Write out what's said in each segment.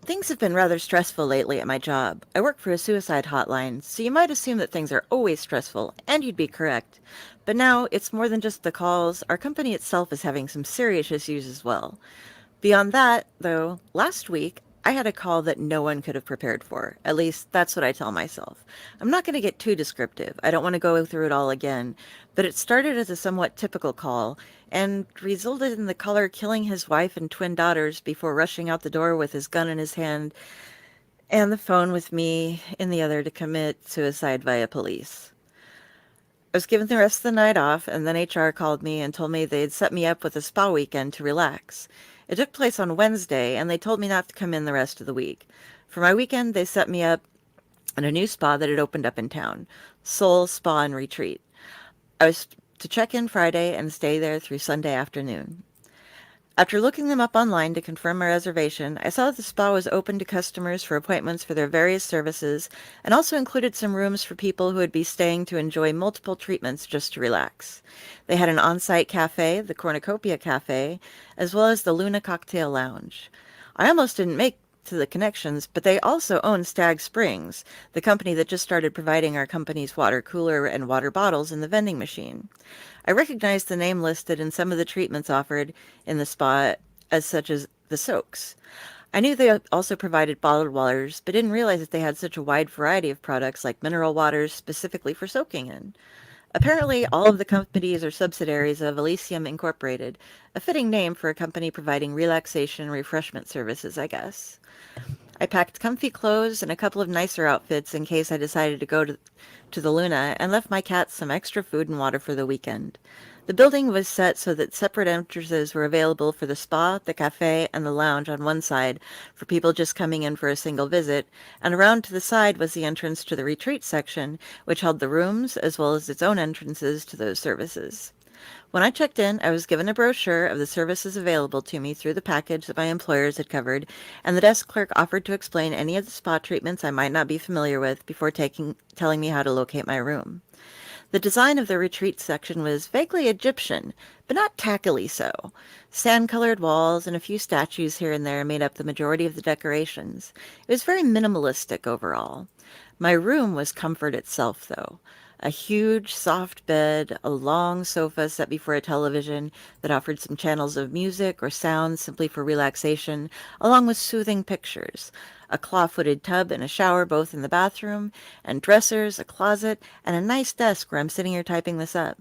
Things have been rather stressful lately at my job. I work for a suicide hotline, so you might assume that things are always stressful, and you'd be correct. But now, it's more than just the calls. Our company itself is having some serious issues as well. Beyond that, though, last week I had a call that no one could have prepared for. At least that's what I tell myself. I'm not going to get too descriptive. I don't want to go through it all again. But it started as a somewhat typical call and resulted in the caller killing his wife and twin daughters before rushing out the door with his gun in his hand and the phone with me in the other to commit suicide via police. I was given the rest of the night off, and then HR called me and told me they'd set me up with a spa weekend to relax. It took place on Wednesday, and they told me not to come in the rest of the week. For my weekend, they set me up in a new spa that had opened up in town, Soul Spa and Retreat. I was to check in Friday and stay there through Sunday afternoon. After looking them up online to confirm my reservation, I saw that the spa was open to customers for appointments for their various services and also included some rooms for people who would be staying to enjoy multiple treatments just to relax. They had an on-site cafe, the Cornucopia Cafe, as well as the Luna Cocktail Lounge. I almost didn't make to the connections, but they also own Stag Springs, the company that just started providing our company's water cooler and water bottles in the vending machine. I recognized the name listed in some of the treatments offered in the spa as such as the soaks. I knew they also provided bottled waters, but didn't realize that they had such a wide variety of products like mineral waters specifically for soaking in. Apparently, all of the companies are subsidiaries of Elysium Incorporated, a fitting name for a company providing relaxation and refreshment services, I guess. I packed comfy clothes and a couple of nicer outfits in case I decided to go to the Luna and left my cats some extra food and water for the weekend. The building was set so that separate entrances were available for the spa, the cafe, and the lounge on one side for people just coming in for a single visit, and around to the side was the entrance to the retreat section, which held the rooms as well as its own entrances to those services. When I checked in, I was given a brochure of the services available to me through the package that my employers had covered, and the desk clerk offered to explain any of the spa treatments I might not be familiar with before telling me how to locate my room. The design of the retreat section was vaguely Egyptian, but not tackily so. Sand-colored walls and a few statues here and there made up the majority of the decorations. It was very minimalistic overall. My room was comfort itself, though. A huge, soft bed, a long sofa set before a television that offered some channels of music or sounds simply for relaxation, along with soothing pictures, a claw-footed tub and a shower both in the bathroom, and dressers, a closet, and a nice desk where I'm sitting here typing this up.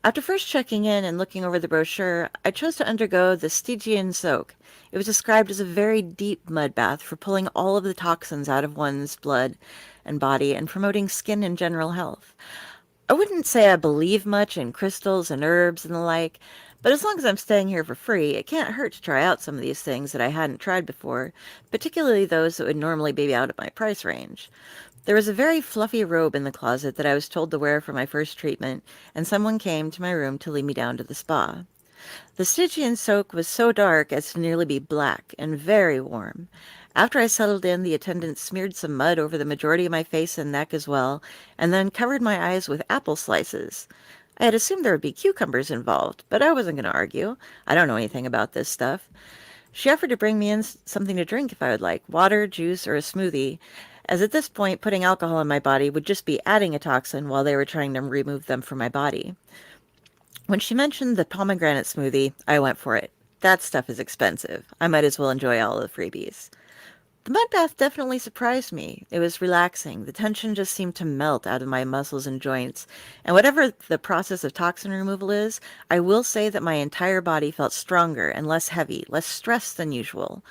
After first checking in and looking over the brochure, I chose to undergo the Stygian soak. It was described as a very deep mud bath for pulling all of the toxins out of one's blood and body and promoting skin and general health. I wouldn't say I believe much in crystals and herbs and the like, but as long as I'm staying here for free, it can't hurt to try out some of these things that I hadn't tried before, particularly those that would normally be out of my price range. There was a very fluffy robe in the closet that I was told to wear for my first treatment, and someone came to my room to lead me down to the spa. The Stygian soak was so dark as to nearly be black and very warm. After I settled in, the attendant smeared some mud over the majority of my face and neck as well, and then covered my eyes with apple slices. I had assumed there would be cucumbers involved, but I wasn't going to argue. I don't know anything about this stuff. She offered to bring me in something to drink if I would like, water, juice, or a smoothie, as at this point putting alcohol in my body would just be adding a toxin while they were trying to remove them from my body. When she mentioned the pomegranate smoothie, I went for it. That stuff is expensive. I might as well enjoy all of the freebies. The mud bath definitely surprised me. It was relaxing. The tension just seemed to melt out of my muscles and joints. And whatever the process of toxin removal is, I will say that my entire body felt stronger and less heavy, less stressed than usual.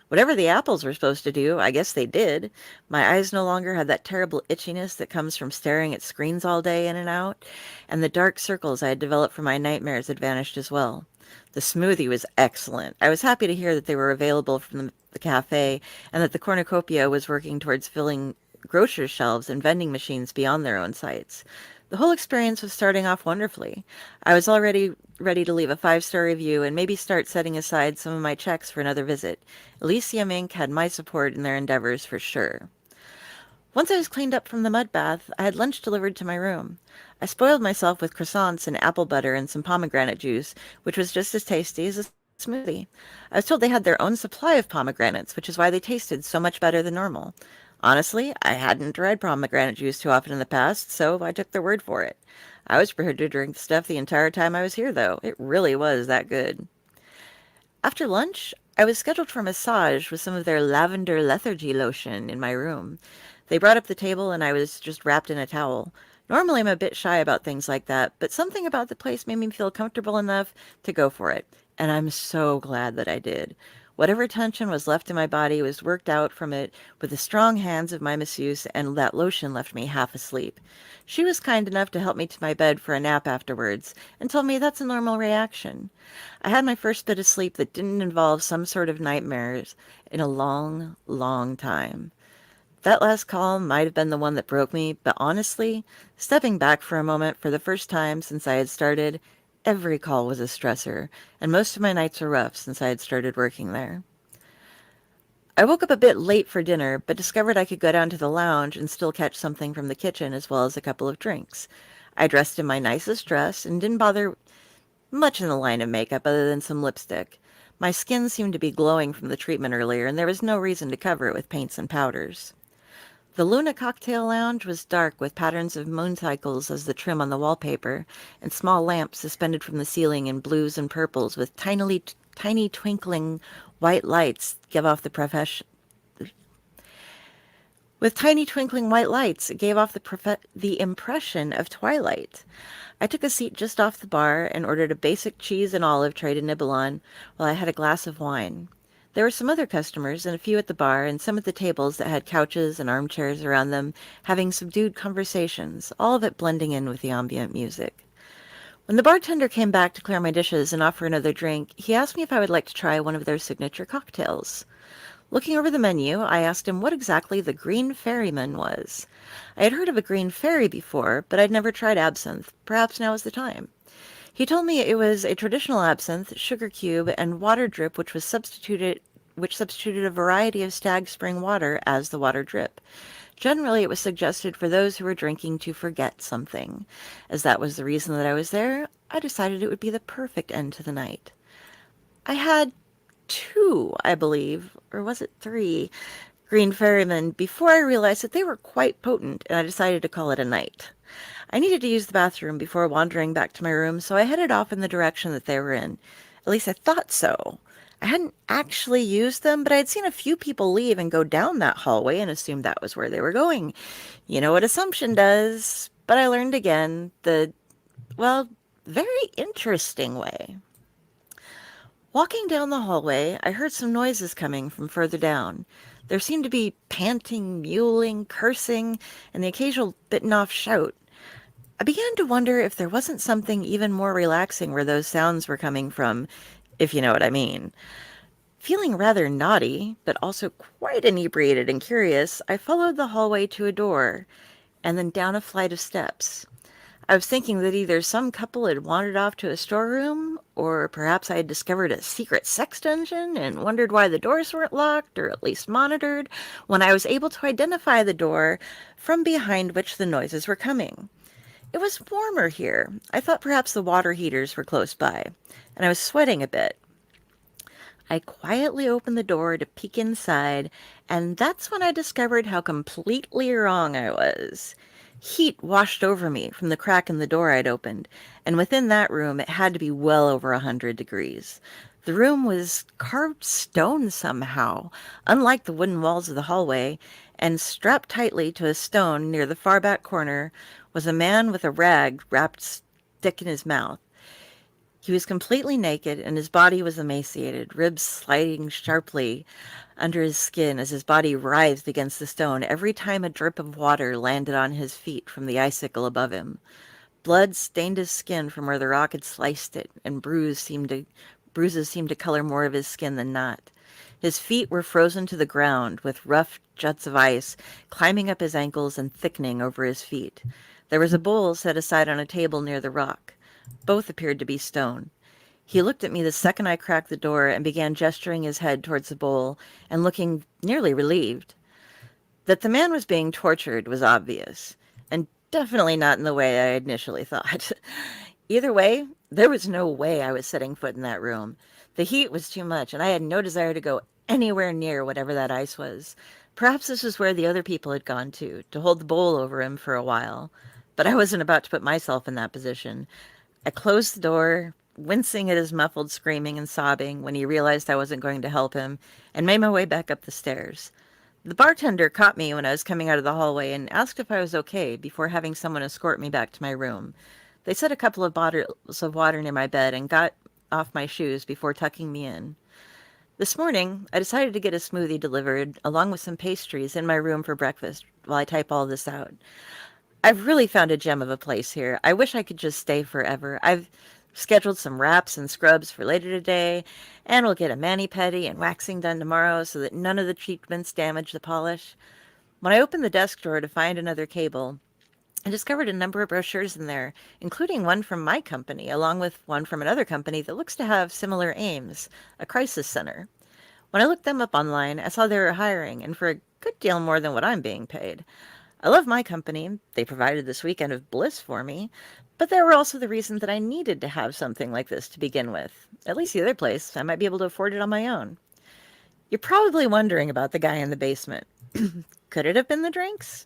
Whatever the apples were supposed to do, I guess they did. My eyes no longer had that terrible itchiness that comes from staring at screens all day in and out, and the dark circles I had developed from my nightmares had vanished as well. The smoothie was excellent. I was happy to hear that they were available from the cafe and that the cornucopia was working towards filling grocers' shelves and vending machines beyond their own sites. The whole experience was starting off wonderfully. I was already ready to leave a 5-star review and maybe start setting aside some of my checks for another visit. Elysium Inc. had my support in their endeavors for sure. Once I was cleaned up from the mud bath, I had lunch delivered to my room. I spoiled myself with croissants and apple butter and some pomegranate juice, which was just as tasty as the smoothie. I was told they had their own supply of pomegranates, which is why they tasted so much better than normal. Honestly, I hadn't tried pomegranate juice too often in the past, so I took their word for it. I was prepared to drink the stuff the entire time I was here, though. It really was that good. After lunch, I was scheduled for a massage with some of their lavender lethargy lotion in my room. They brought up the table and I was just wrapped in a towel. Normally I'm a bit shy about things like that, but something about the place made me feel comfortable enough to go for it, and I'm so glad that I did. Whatever tension was left in my body was worked out from it with the strong hands of my masseuse, and that lotion left me half asleep. She was kind enough to help me to my bed for a nap afterwards, and told me that's a normal reaction. I had my first bit of sleep that didn't involve some sort of nightmares in a long, long time. That last call might have been the one that broke me, but honestly, stepping back for a moment for the first time since I had started, every call was a stressor, and most of my nights were rough since I had started working there. I woke up a bit late for dinner, but discovered I could go down to the lounge and still catch something from the kitchen as well as a couple of drinks. I dressed in my nicest dress and didn't bother much in the line of makeup other than some lipstick. My skin seemed to be glowing from the treatment earlier, and there was no reason to cover it with paints and powders. The Luna Cocktail Lounge was dark with patterns of moon cycles as the trim on the wallpaper, and small lamps suspended from the ceiling in blues and purples with tiny twinkling white lights give off the profession. With tiny twinkling white lights, it gave off the impression of twilight. I took a seat just off the bar and ordered a basic cheese and olive tray to nibble on while I had a glass of wine. There were some other customers and a few at the bar and some at the tables that had couches and armchairs around them having subdued conversations, all of it blending in with the ambient music. When the bartender came back to clear my dishes and offer another drink, he asked me if I would like to try one of their signature cocktails. Looking over the menu, I asked him what exactly the Green Ferryman was. I had heard of a green fairy before, but I'd never tried absinthe. Perhaps now is the time. He told me it was a traditional absinthe, sugar cube, and water drip which substituted a variety of stag spring water as the water drip. Generally, it was suggested for those who were drinking to forget something. As that was the reason that I was there, I decided it would be the perfect end to the night. I had two, I believe, or was it three, Green Ferrymen before I realized that they were quite potent, and I decided to call it a night. I needed to use the bathroom before wandering back to my room, so I headed off in the direction that they were in. At least I thought so. I hadn't actually used them, but I had seen a few people leave and go down that hallway and assumed that was where they were going. You know what assumption does, but I learned again well, very interesting way. Walking down the hallway, I heard some noises coming from further down. There seemed to be panting, mewling, cursing, and the occasional bitten-off shout. I began to wonder if there wasn't something even more relaxing where those sounds were coming from, if you know what I mean. Feeling rather naughty, but also quite inebriated and curious, I followed the hallway to a door, and then down a flight of steps. I was thinking that either some couple had wandered off to a storeroom, or perhaps I had discovered a secret sex dungeon and wondered why the doors weren't locked, or at least monitored, when I was able to identify the door from behind which the noises were coming. It was warmer here. I thought perhaps the water heaters were close by, and I was sweating a bit. I quietly opened the door to peek inside, and that's when I discovered how completely wrong I was. Heat washed over me from the crack in the door I'd opened, and within that room it had to be well over 100 degrees. The room was carved stone somehow, unlike the wooden walls of the hallway, and strapped tightly to a stone near the far back corner was a man with a rag wrapped stick in his mouth. He was completely naked, and his body was emaciated, ribs sliding sharply under his skin as his body writhed against the stone every time a drip of water landed on his feet from the icicle above him. Blood stained his skin from where the rock had sliced it, and bruises seemed to color more of his skin than not. His feet were frozen to the ground, with rough juts of ice climbing up his ankles and thickening over his feet. There was a bowl set aside on a table near the rock. Both appeared to be stone. He looked at me the second I cracked the door and began gesturing his head towards the bowl and looking nearly relieved. That the man was being tortured was obvious, and definitely not in the way I initially thought. Either way, there was no way I was setting foot in that room. The heat was too much, and I had no desire to go anywhere near whatever that ice was. Perhaps this was where the other people had gone to hold the bowl over him for a while. But I wasn't about to put myself in that position. I closed the door, wincing at his muffled screaming and sobbing when he realized I wasn't going to help him, and made my way back up the stairs. The bartender caught me when I was coming out of the hallway and asked if I was okay before having someone escort me back to my room. They set a couple of bottles of water near my bed and got off my shoes before tucking me in. This morning, I decided to get a smoothie delivered along with some pastries in my room for breakfast while I type all this out. I've really found a gem of a place here. I wish I could just stay forever. I've scheduled some wraps and scrubs for later today, and we'll get a mani-pedi and waxing done tomorrow so that none of the treatments damage the polish. When I opened the desk drawer to find another cable, I discovered a number of brochures in there, including one from my company, along with one from another company that looks to have similar aims, a crisis center. When I looked them up online, I saw they were hiring, and for a good deal more than what I'm being paid. I love my company. They provided this weekend of bliss for me, but they were also the reason that I needed to have something like this to begin with. At least the other place, I might be able to afford it on my own. You're probably wondering about the guy in the basement. Could it have been the drinks?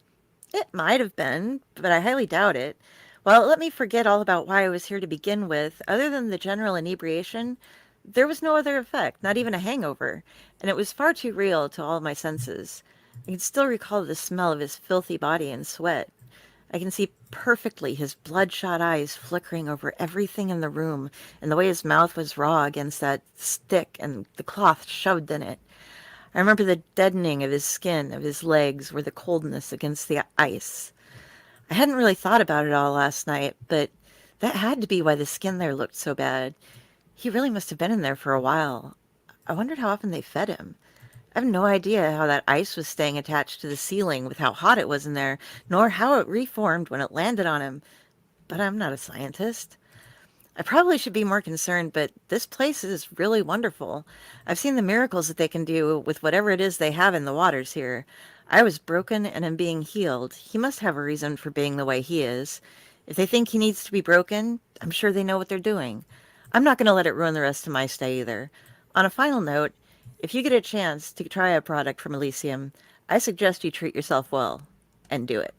It might have been, but I highly doubt it. Well, let me forget all about why I was here to begin with. Other than the general inebriation, there was no other effect, not even a hangover, and it was far too real to all my senses. I can still recall the smell of his filthy body and sweat. I can see perfectly his bloodshot eyes flickering over everything in the room, and the way his mouth was raw against that stick and the cloth shoved in it. I remember the deadening of his skin, of his legs, or the coldness against the ice. I hadn't really thought about it all last night, but that had to be why the skin there looked so bad. He really must have been in there for a while. I wondered how often they fed him. I have no idea how that ice was staying attached to the ceiling with how hot it was in there, nor how it reformed when it landed on him. But I'm not a scientist. I probably should be more concerned, but this place is really wonderful. I've seen the miracles that they can do with whatever it is they have in the waters here. I was broken and am being healed. He must have a reason for being the way he is. If they think he needs to be broken, I'm sure they know what they're doing. I'm not going to let it ruin the rest of my stay either. On a final note, if you get a chance to try a product from Elysium, I suggest you treat yourself well and do it.